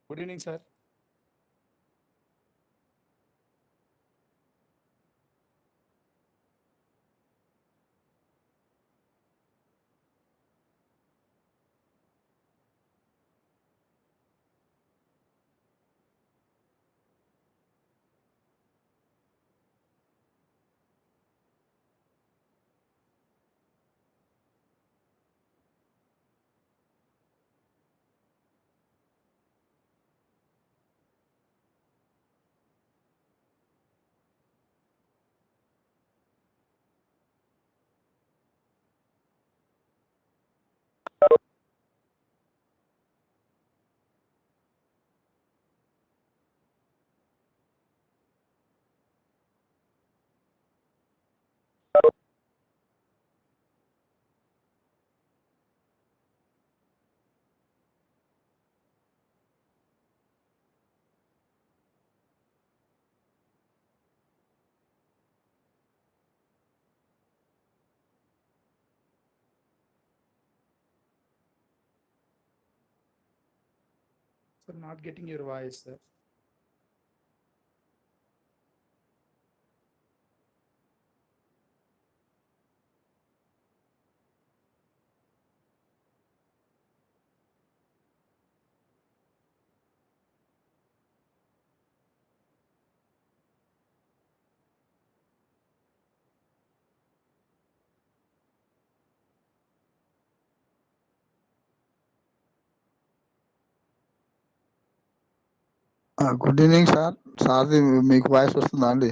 Good evening, sir. Sir, not getting your voice, sir. Good evening sir. సార్ది మీకు voice వస్తుందా అండి?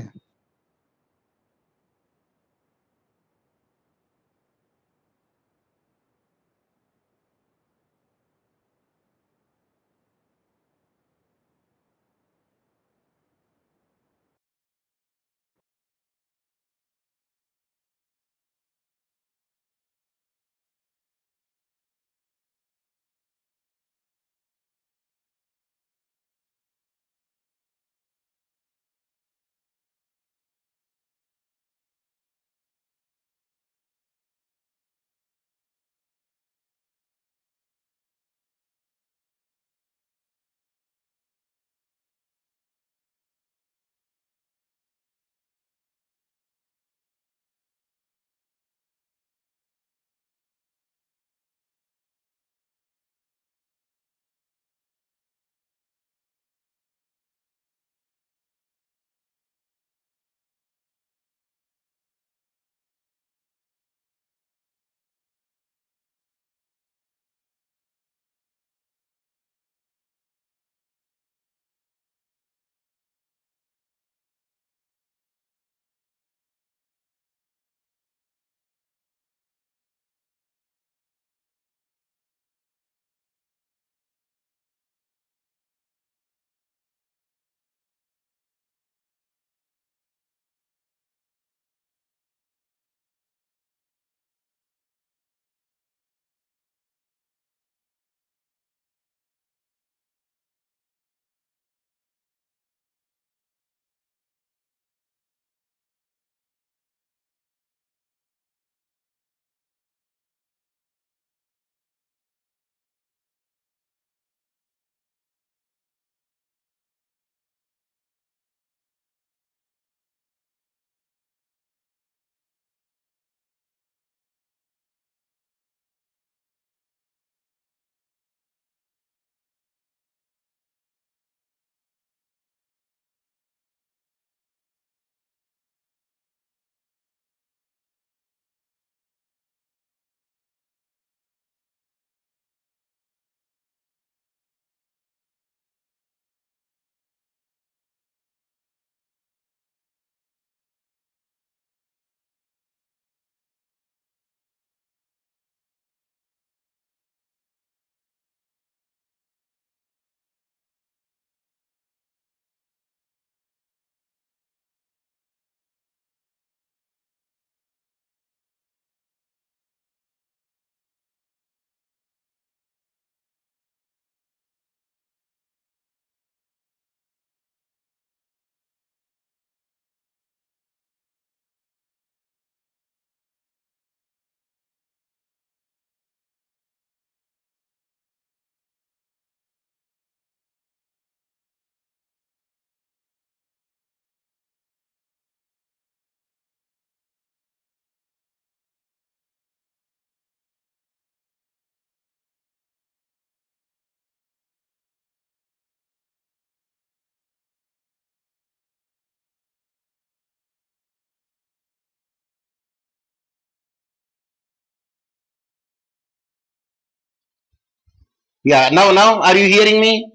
Yeah, now, are you hearing me?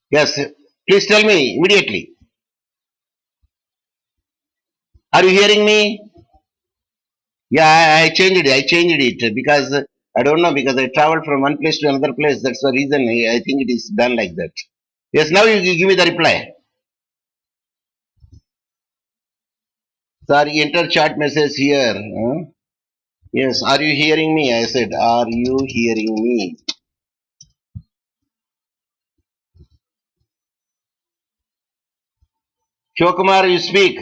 Yes, please tell me immediately. Are you hearing me? Yeah, I changed it. I changed it because I don't know, because I traveled from one place to another place. That's the reason I think it is done like that. Yes, now you give me the reply. Sorry, enter chat message here. Huh? Yes, are you hearing me? I said, are you hearing me? Shivakumar, you speak.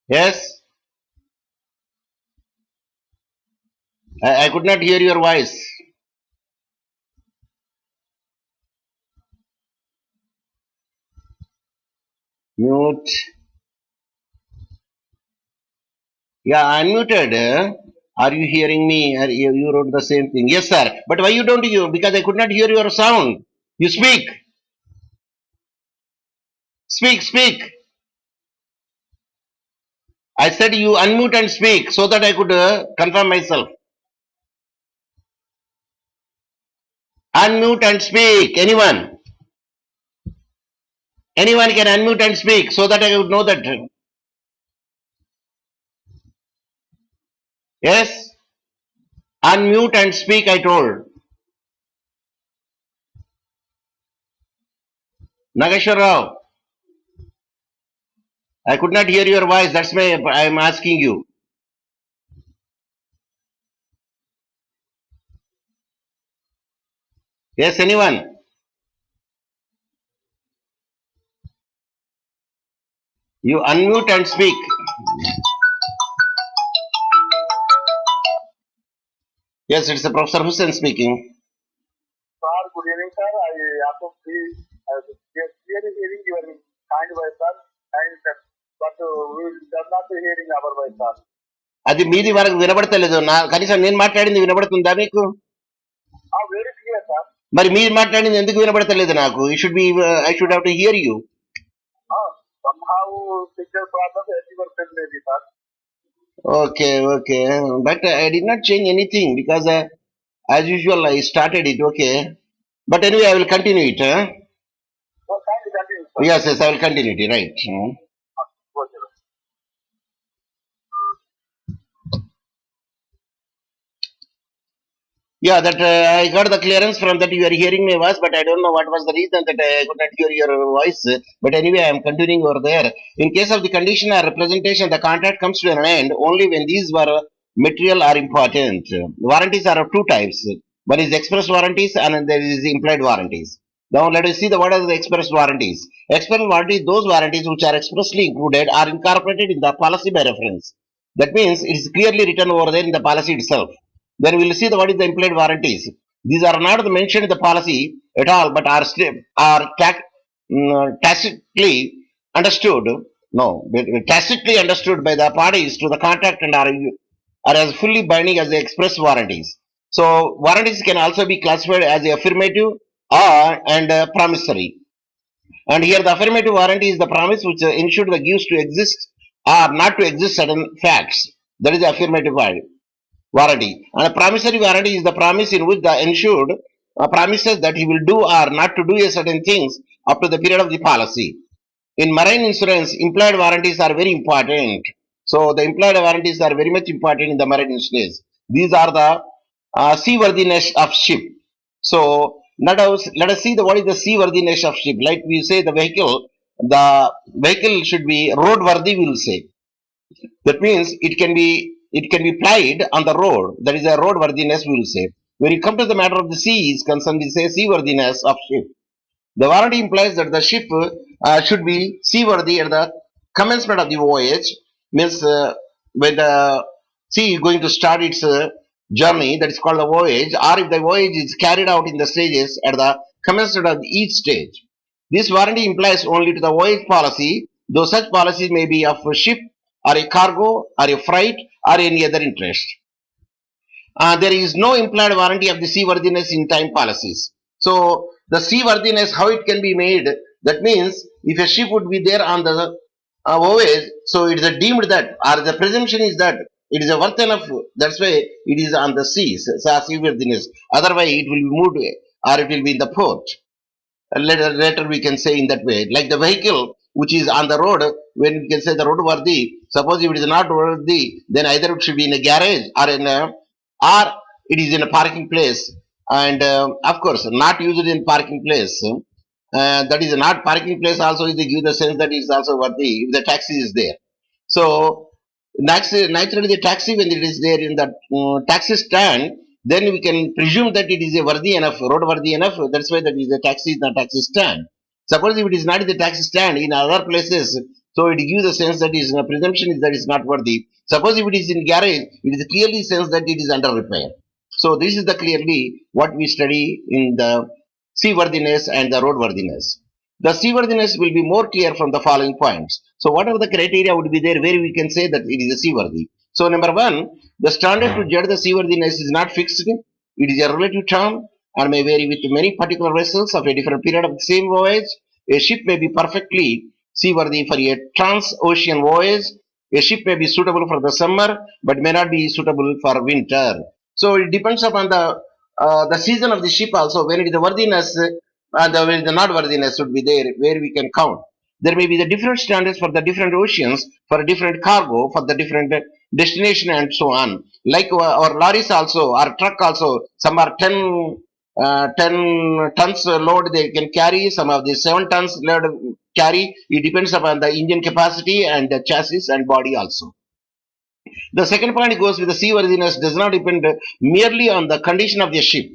Yes, I could not hear your voice. Mute. Yeah, unmuted. Are you hearing me? You wrote the same thing. Yes, sir. But why you don't hear? Because I could not hear your sound. You speak. Speak, speak. I said you unmute and speak so that I could confirm myself. Unmute and speak. Anyone. Anyone can unmute and speak so that I would know that. Yes? Unmute and speak, I told. Nageshwar Rao, I could not hear your voice. That's why I am asking you. Yes, anyone? You unmute and speak. Yes, it's a Professor Hussain speaking. Sir, good evening, sir. I am clearly hearing your kind voice, sir, and but we are not hearing our voice, sir. అది మీది వరకు వినబడతలేదు నా కనీసం నేను మాట్లాడింది వినబడుతుందా మీకు? Very clear, sir. మరి మీరు మాట్లాడింది ఎందుకు వినబడతలేదు నాకు? You should be I should have to hear you. Somehow signal problem everywhere maybe, sir. Okay, okay. But I did not change anything because as usual I started it. Okay. But anyway, I will continue it. So kindly continue, sir. Yes, yes, I will continue it. Right. Okay, sir. Yeah, that I got the clearance from that you are hearing my voice, but I don't know what was the reason that I could not hear your voice. But anyway, I am continuing over there. In case of the condition or representation, the contract comes to an end only when these were material are important. Warranties are of two types. One is express warranties and there is implied warranties. Now let us see what are the express warranties. Express warranties, those warranties which are expressly included are incorporated in the policy by reference. That means it is clearly written over there in the policy itself. Then we will see what is the implied warranties. These are not mentioned in the policy at all, but tacitly understood. No, tacitly understood by the parties to the contract and are as fully binding as the express warranties. So warranties can also be classified as affirmative or and promissory. And here the affirmative warranty is the promise which ensures the gives to exist or not to exist certain facts. That is the affirmative warranty. And a promissory warranty is the promise in which the insured promises that he will do or not to do a certain things up to the period of the policy. In marine insurance, implied warranties are very important. So the implied warranties are very much important in the marine insurance. These are the seaworthiness of ship. So let us see what is the seaworthiness of ship. Like we say the vehicle should be roadworthy, we will say. That means it can be plied on the road. That is a roadworthiness, we will say. When you come to the matter of the sea is concerned, we say seaworthiness of ship. The warranty implies that the ship should be seaworthy at the commencement of the voyage. Means when the sea is going to start its journey, that is called a voyage, or if the voyage is carried out in the stages at the commencement of each stage. This warranty implies only to the voyage policy, though such policy may be of a ship or a cargo or a freight or any other interest. There is no implied warranty of the seaworthiness in time policies. So the seaworthiness, how it can be made? That means if a ship would be there on the voyage, so it is deemed that, or the presumption is that It is a worth enough. That's why it is on the sea. So, seaworthiness. Otherwise, it will be moved or it will be in the port. Later we can say in that way. Like the vehicle which is on the road, when we can say the road worthy. Suppose if it is not worthy, then either it should be in a garage or or it is in a parking place. And of course, not used in parking place. That is not parking place. Also, they give the sense that it is also worthy if the taxi is there. So naturally, the taxi when it is there in the taxi stand, then we can presume that it is a worthy enough, road worthy enough. That's why that is the taxi is the taxi stand. Suppose if it is not in the taxi stand in other places, so it gives a sense that is a presumption is that it's not worthy. Suppose if it is in garage, it is clearly sense that it is under repair. So this is the clearly what we study in the seaworthiness and the roadworthiness. The seaworthiness will be more clear from the following points. So what are the criteria would be there where we can say that it is a seaworthy? So number one, the standard to judge the seaworthiness is not fixed. It is a relative term and may vary with many particular vessels of a different period of the same voyage. A ship may be perfectly seaworthy for a trans-ocean voyage. A ship may be suitable for the summer but may not be suitable for winter. So it depends upon the season of the ship also. When it is the worthiness the not worthiness would be there where we can count. There may be the different standards for the different oceans, for a different cargo, for the different destination and so on. Like our lorries also, our truck also, some are 10 tons load they can carry, some of the 7 tons load carry. It depends upon the engine capacity and the chassis and body also. The second point goes with the seaworthiness does not depend merely on the condition of the ship,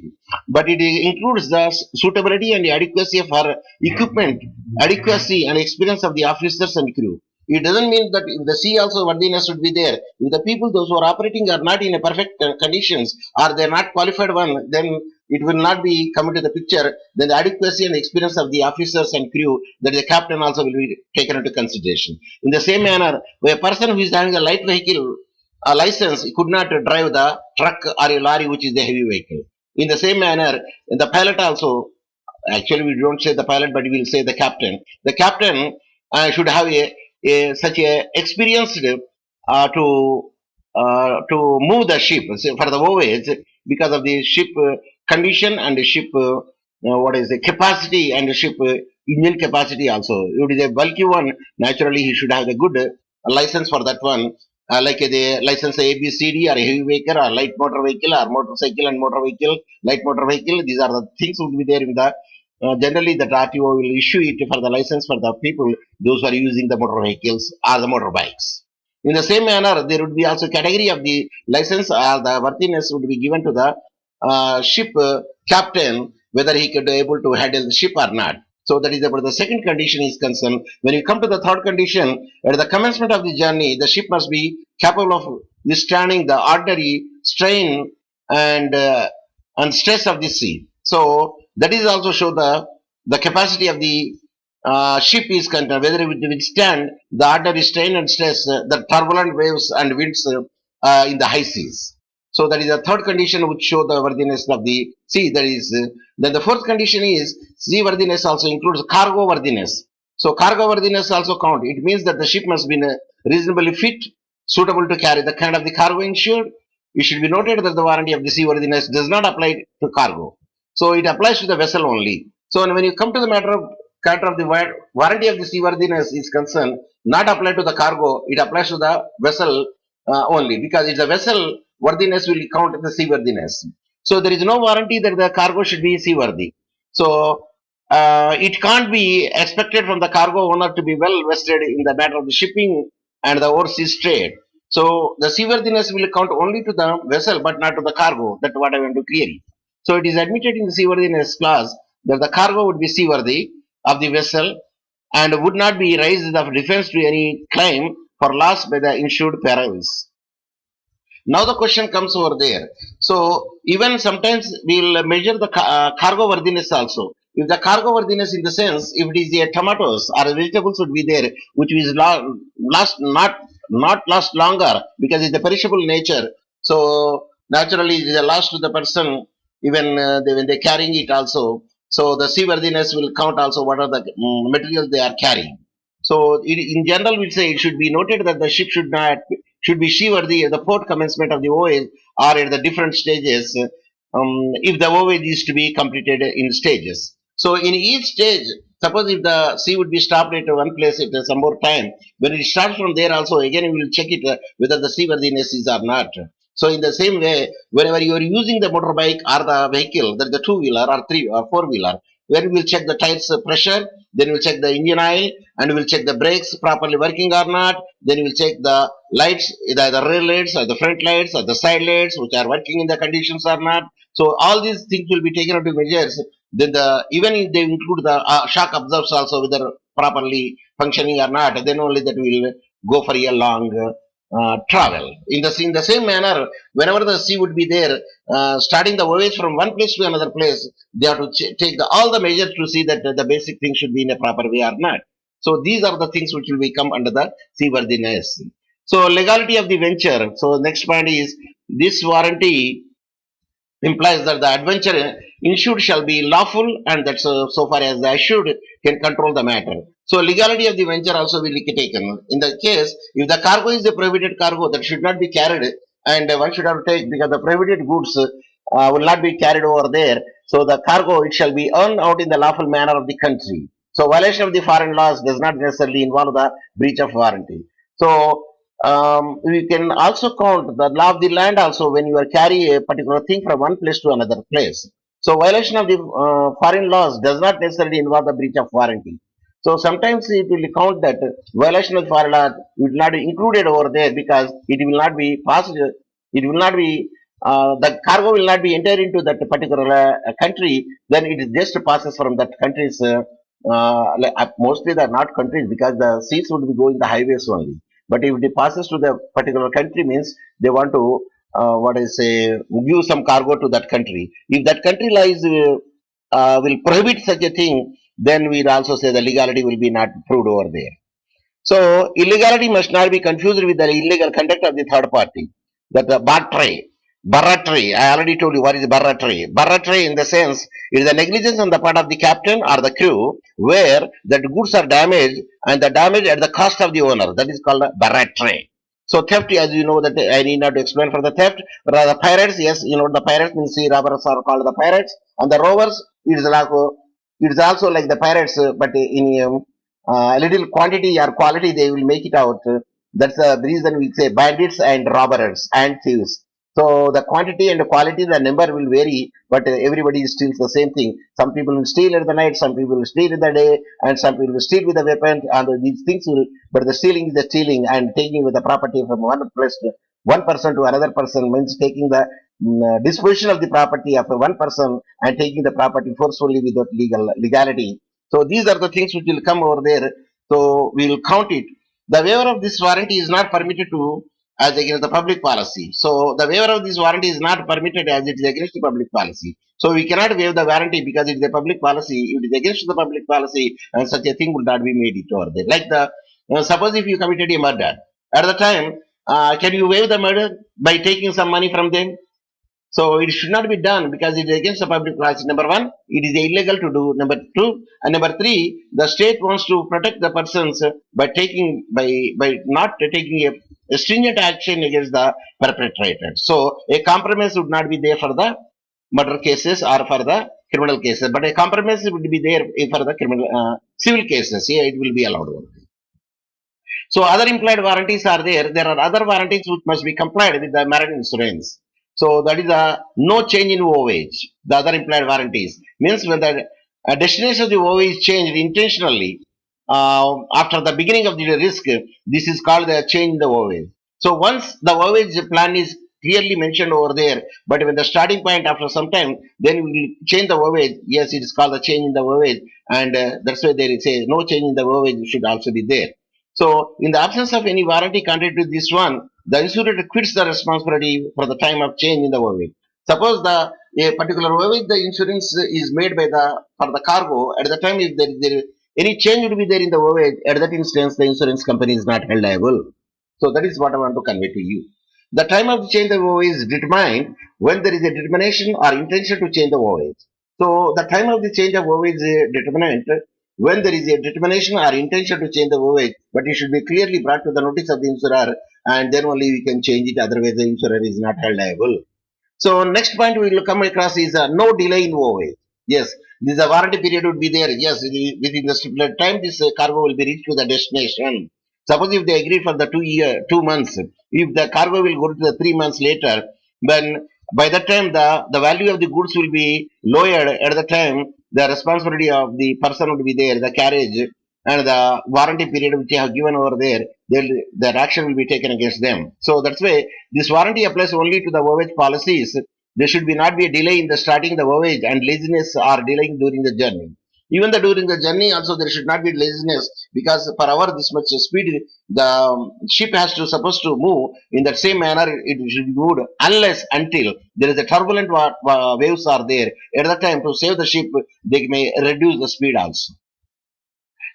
but it includes the suitability and adequacy of her equipment, adequacy and experience of the officers and crew. It doesn't mean that if the sea also worthiness should be there. If the people, those who are operating, are not in a perfect conditions or they're not qualified one, then it will not be coming to the picture. Then the adequacy and experience of the officers and crew, that the captain also will be taken into consideration. In the same manner, a person who is having a light vehicle a license, he could not drive the truck or a lorry, which is the heavy vehicle. In the same manner, the pilot also, actually we don't say the pilot, but we will say the captain. The captain should have such a experienced to move the ship for the voyage because of the ship condition and the ship what is the capacity and the ship engine capacity also. If it is a bulky one, naturally he should have the good license for that one like the license A, B, C, D, or a heavy vehicle, or light motor vehicle, or motorcycle and motor vehicle, light motor vehicle. These are the things would be there in the. Generally, the RTO will issue it for the license for the people those who are using the motor vehicles or the motorbikes. In the same manner, there would be also category of the license or the worthiness would be given to the ship captain whether he could be able to handle the ship or not. So that is about the second condition is concerned. When you come to the third condition, at the commencement of the journey, the ship must be capable of withstanding the ordinary strain and and stress of the sea. So that is also show the capacity of the ship is concerned, whether it will withstand the ordinary strain and stress, the turbulent waves and winds in the high seas. So that is the third condition which show the worthiness of the sea. That is then the fourth condition is seaworthiness also includes cargo worthiness. So cargo worthiness also count. It means that the ship must be reasonably fit, suitable to carry the kind of the cargo insured. It should be noted that the warranty of the seaworthiness does not apply to cargo. So it applies to the vessel only. So when you come to the matter of the warranty of the seaworthiness is concerned, not applied to the cargo, it applies to the vessel only because it's a vessel worthiness will count as the seaworthiness. So there is no warranty that the cargo should be seaworthy. So it can't be expected from the cargo owner to be well vested in the matter of the shipping and the overseas trade. So the seaworthiness will count only to the vessel but not to the cargo. That's what I want to clear. So it is admitted in the seaworthiness clause that the cargo would be seaworthy of the vessel and would not be raised of defense to any claim for loss by the insured parties. Now the question comes over there. So even sometimes we will measure the cargo worthiness also. If the cargo worthiness in the sense, if it is the tomatoes or vegetables would be there, which is last not last longer because it's the perishable nature. So naturally it is lost to the person even when they carrying it also. So the seaworthiness will count also what are the materials they are carrying. So in general, we say it should be noted that the ship should not should be seaworthy at the port commencement of the voyage or at the different stages if the voyage is to be completed in stages. So in each stage, suppose if the sea would be stopped at one place at some more time, when it starts from there also, again we will check it whether the seaworthiness is or not. So in the same way, whenever you are using the motorbike or the vehicle, that the two-wheeler or three or four-wheeler, where we will check the tires pressure, then we'll check the engine oil, and we'll check the brakes properly working or not. Then we'll check the lights, either the rear lights or the front lights or the side lights, which are working in the conditions or not. So all these things will be taken into measures. Then even if they include the shock absorbs also whether properly functioning or not, then only that will go for a long travel. In the same manner, whenever the sea would be there, starting the voyage from one place to another place, they have to take all the measures to see that the basic thing should be in a proper way or not. So these are the things which will become under the seaworthiness. So legality of the venture. So next point is this warranty implies that the adventure insured shall be lawful and that so far as the assured can control the matter. So legality of the venture also will be taken. In the case, if the cargo is a prohibited cargo that should not be carried and one should have to take because the prohibited goods will not be carried over there. So the cargo it shall be earned out in the lawful manner of the country. So violation of the foreign laws does not necessarily involve the breach of warranty. So we can also count the law of the land also when you are carry a particular thing from one place to another place. So violation of the foreign laws does not necessarily involve the breach of warranty. So sometimes it will count that violation of foreign law will not be included over there because it will not be passed. It will not be the cargo will not be entered into that particular country. Then it just passes from that country's. Mostly they are not countries because the seas would be going the highways only, but if it passes to the particular country means they want to what I say give some cargo to that country. If that country lies will prohibit such a thing, then we'll also say the legality will be not proved over there. So illegality must not be confused with the illegal conduct of the third party. That the barratry. I already told you what is barratry. Barratry in the sense it is the negligence on the part of the captain or the crew where the goods are damaged and the damage at the cost of the owner. That is called a barratry. So theft, as you know, that I need not to explain for the theft. But the pirates, yes, you know the pirates means sea robbers are called the pirates, and the rovers it is also like the pirates, but in a little quantity or quality they will make it out. That's the reason we say bandits and robbers and thieves. So the quantity and the quality, the number will vary, but everybody steals the same thing. Some people will steal at the night, some people will steal in the day, and some people will steal with a weapon. And these things will, but the stealing is the stealing and taking with the property from one place to one person to another person means taking the disposition of the property of one person and taking the property forcefully without legality. So these are the things which will come over there. So we will count it. The waiver of this warranty is not permitted to as against the public policy. So the waiver of this warranty is not permitted as it is against the public policy. So we cannot waive the warranty because it is a public policy. It is against the public policy, and such a thing would not be made it over there. Like suppose if you committed a murder at the time, can you waive the murder by taking some money from them? So it should not be done because it is against the public policy. Number one, it is illegal to do. Number two, and number three, the state wants to protect the persons by not taking a stringent action against the perpetrator. So a compromise would not be there for the murder cases or for the criminal cases, but a compromise would be there for the criminal civil cases. Yeah, it will be allowed. So other implied warranties are there. There are other warranties which must be complied with the marine insurance. So that is a no change in voyage. The other implied warranties means when the destination of the voyage changed intentionally after the beginning of the risk, this is called the change in the voyage. So once the voyage plan is clearly mentioned over there, but when the starting point after some time, then we will change the voyage. Yes, it is called the change in the voyage, and that's why there is a no change in the voyage should also be there. So, in the absence of any warranty contrary to this one, the insurer quits the responsibility for the time of change in the voyage. Suppose the a particular voyage, the insurance is made by the for the cargo. At the time, if there any change will be there in the voyage, at that instance, the insurance company is not held liable. So that is what I want to convey to you. The time of the change of the voyage is determined when there is a determination or intention to change the voyage. So the time of the change of voyage is determined when there is a determination or intention to change the voyage, but it should be clearly brought to the notice of the insurer, and then only we can change it. Otherwise, the insurer is not held liable. So next point we will come across is no delay in voyage. Yes, this warranty period would be there. Yes, within the stipulated time, this cargo will be reached to the destination. Suppose if they agree for the 2 months, if the cargo will go to the 3 months later, then by that time the value of the goods will be lowered. At the time, the responsibility of the person would be there, the carriage and the warranty period which they have given over there, their action will be taken against them. So that's why this warranty applies only to the voyage policies. There should be not be a delay in the starting the voyage and laziness or delaying during the journey. Even during the journey also there should not be laziness, because per hour this much speed the ship has to supposed to move in that same manner it should be moved, unless until there is a turbulent waves are there. At that time, to save the ship, they may reduce the speed also.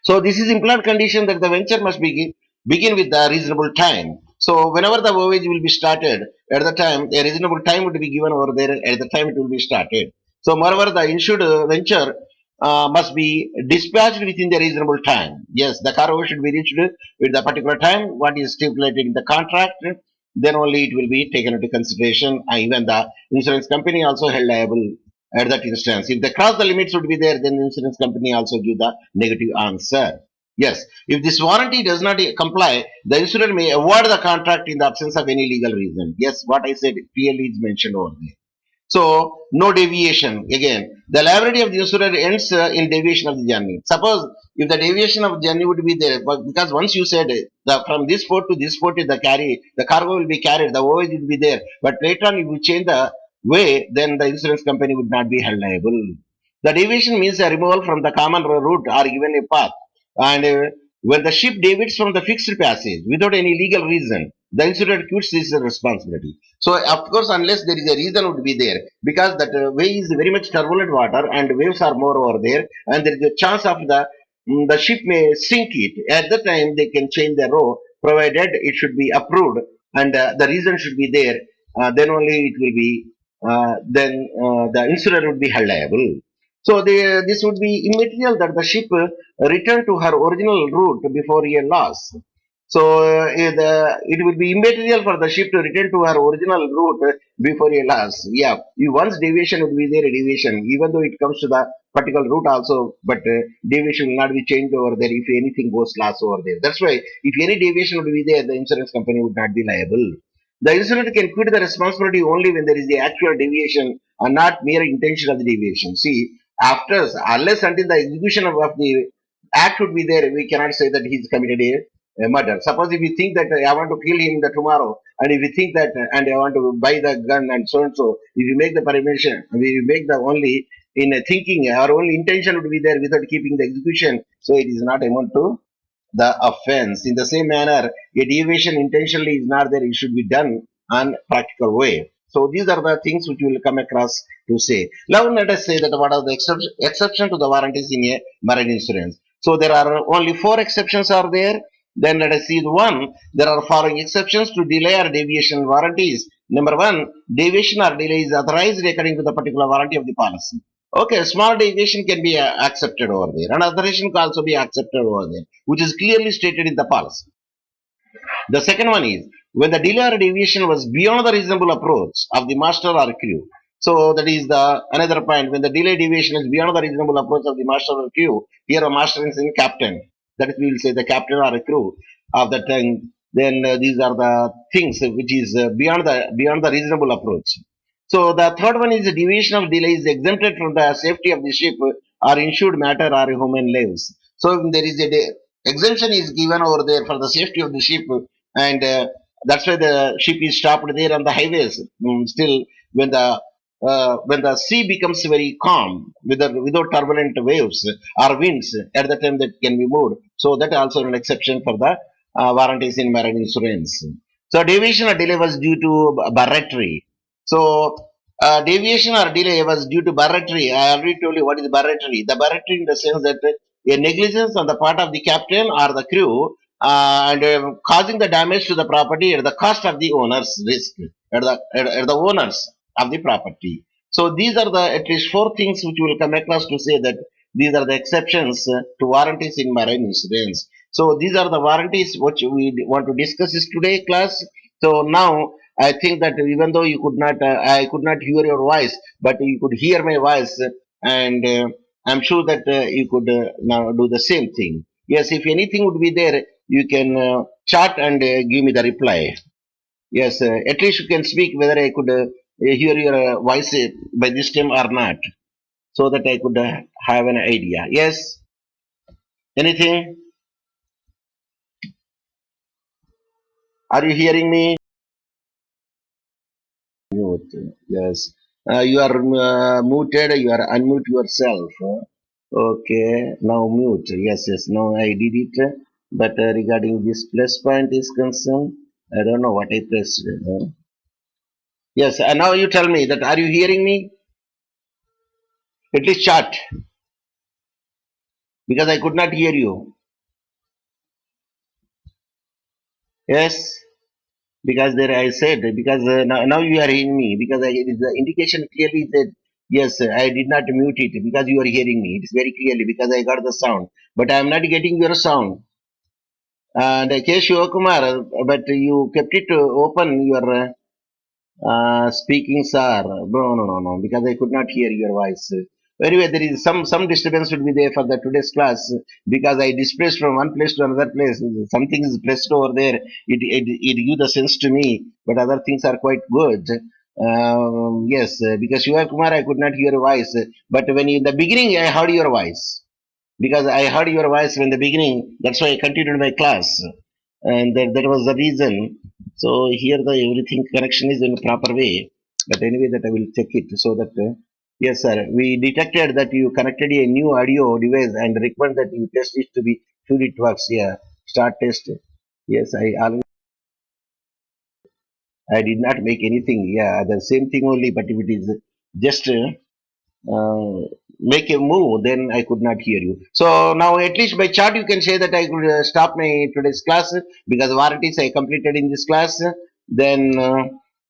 So this is implant condition that the venture must begin with the reasonable time. So whenever the voyage will be started, at the time a reasonable time would be given over there. At the time it will be started. So moreover, the insured venture must be dispatched within the reasonable time. Yes, the cargo should be reached with the particular time what is stipulated in the contract. Then only it will be taken into consideration. Even the insurance company also held liable at that instance. If they cross the limits would be there, then the insurance company also give the negative answer. Yes, if this warranty does not comply, the insurer may award the contract in the absence of any legal reason. Yes, what I said clearly is mentioned over there. So, no deviation. Again, the liability of the insurer ends in deviation of the journey. Suppose if the deviation of journey would be there, but because once you said from this port to this port, the cargo will be carried, the voyage will be there. But later on, if you change the way, then the insurance company would not be held liable. The deviation means a removal from the common route or given a path. And when the ship deviates from the fixed passage without any legal reason, the insurer quits this responsibility. So, of course, unless there is a reason would be there, because that way is very much turbulent water and waves are more over there, and there is a chance of the ship may sink it. At that time, they can change the row, provided it should be approved and the reason should be there. Then only it will be. The insurer would be held liable. So this would be immaterial that the ship returned to her original route before a loss. So it will be immaterial for the ship to return to her original route before a loss. Yeah, once deviation would be there, a deviation, even though it comes to the particular route also, but deviation will not be changed over there if anything goes loss over there. That's why if any deviation would be there, the insurance company would not be liable. The insurer can quit the responsibility only when there is the actual deviation and not mere intention of the deviation. See, after unless until the execution of the act would be there, we cannot say that he's committed a murder. Suppose if you think that I want to kill him the tomorrow, and if you think that and I want to buy the gun and so, if you make the permission, we make the only in thinking, our only intention would be there without keeping the execution, so it is not amount to the offense. In the same manner, a deviation intentionally is not there, it should be done on practical way. So these are the things which we will come across to say. Now let us say that what are the exception to the warranties in a marine insurance. So there are only 4 exceptions are there. Then let us see the one. There are following exceptions to delay or deviation warranties. Number one, deviation or delay is authorized according to the particular warranty of the policy. Okay, small deviation can be accepted over there, and authorization can also be accepted over there, which is clearly stated in the policy. The second one is when the delay or deviation was beyond the reasonable approach of the master or crew. So that is the another point. When the delay deviation is beyond the reasonable approach of the master or crew, here a master is in captain. That is, we will say the captain or a crew of the tank. Then these are the things which is beyond the reasonable approach. So the third one is the deviation of delay is exempted from the safety of the ship or insured matter or human lives. So there is a exemption is given over there for the safety of the ship, and that's why the ship is stopped there on the highways. Still, when the sea becomes very calm without turbulent waves or winds, at the time that can be moved. So that also an exception for the warranties in marine insurance. So deviation or delay was due to barratry. So deviation or delay was due to barratry. I already told you what is barratry. The barratry in the sense that a negligence on the part of the captain or the crew and causing the damage to the property at the cost of the owner's risk, at the owners of the property. So these are the at least 4 things which will come across to say that These are the exceptions to warranties in marine insurance. So these are the warranties which we want to discuss is today class. So now I think that even though you could not, I could not hear your voice, but you could hear my voice, and I'm sure that you could now do the same thing. Yes, if anything would be there, you can chat and give me the reply. Yes, at least you can speak whether I could hear your voice by this time or not, so that I could have an idea. Yes, anything? Are you hearing me? Mute. Yes. You are muted. You are unmute yourself. Okay. Now mute. Yes, yes. Now I did it. But regarding this plus point is concerned, I don't know what I pressed. Yes. And now you tell me that are you hearing me? At least chat because I could not hear you. Yes. Because there I said because now you are hearing me because it is the indication clearly said yes I did not mute it because you are hearing me. It is very clearly because I got the sound, but I am not getting your sound. And K. Shivakumar, but you kept it open your speaking, sir. No, no, no, no, because I could not hear your voice. Anyway, there is some disturbance will be there for the today's class because I displaced from one place to another place. Something is placed over there. It gives the sense to me, but other things are quite good. Yes, because Shiva Kumar, I could not hear your voice, but when in the beginning I heard your voice because I heard your voice in the beginning. That's why I continued my class, and that was the reason. So here the everything connection is in a proper way. But anyway, that I will check it so that yes, sir. We detected that you connected a new audio device and recommend that you test it to be sure it works. Yeah, start test. Yes, I did not make anything. Yeah, the same thing only. But if it is just make a move, then I could not hear you. So now at least by chat you can say that I could stop my today's class because warranties I completed in this class. Then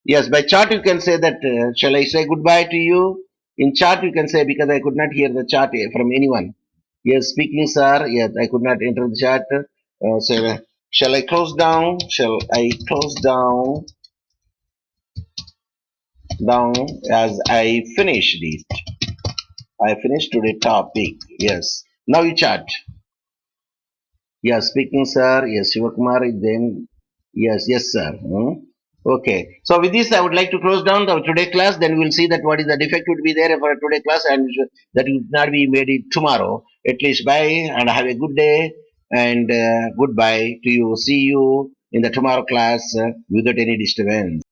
yes, by chat you can say that. Shall I say goodbye to you? In chat you can say because I could not hear the chat from anyone. Yes, speaking sir. Yes, I could not enter the chat. So shall I close down? Shall I close down as I finish this? I finished today topic. Yes. Now you chat. Yes, speaking, sir. Yes, Shivakumar. Then, yes, yes, sir. Okay. So with this, I would like to close down the today class. Then we'll see that what is the defect would be there for today class, and that will not be made it tomorrow. At least bye and have a good day and goodbye to you. See you in the tomorrow class without any disturbance.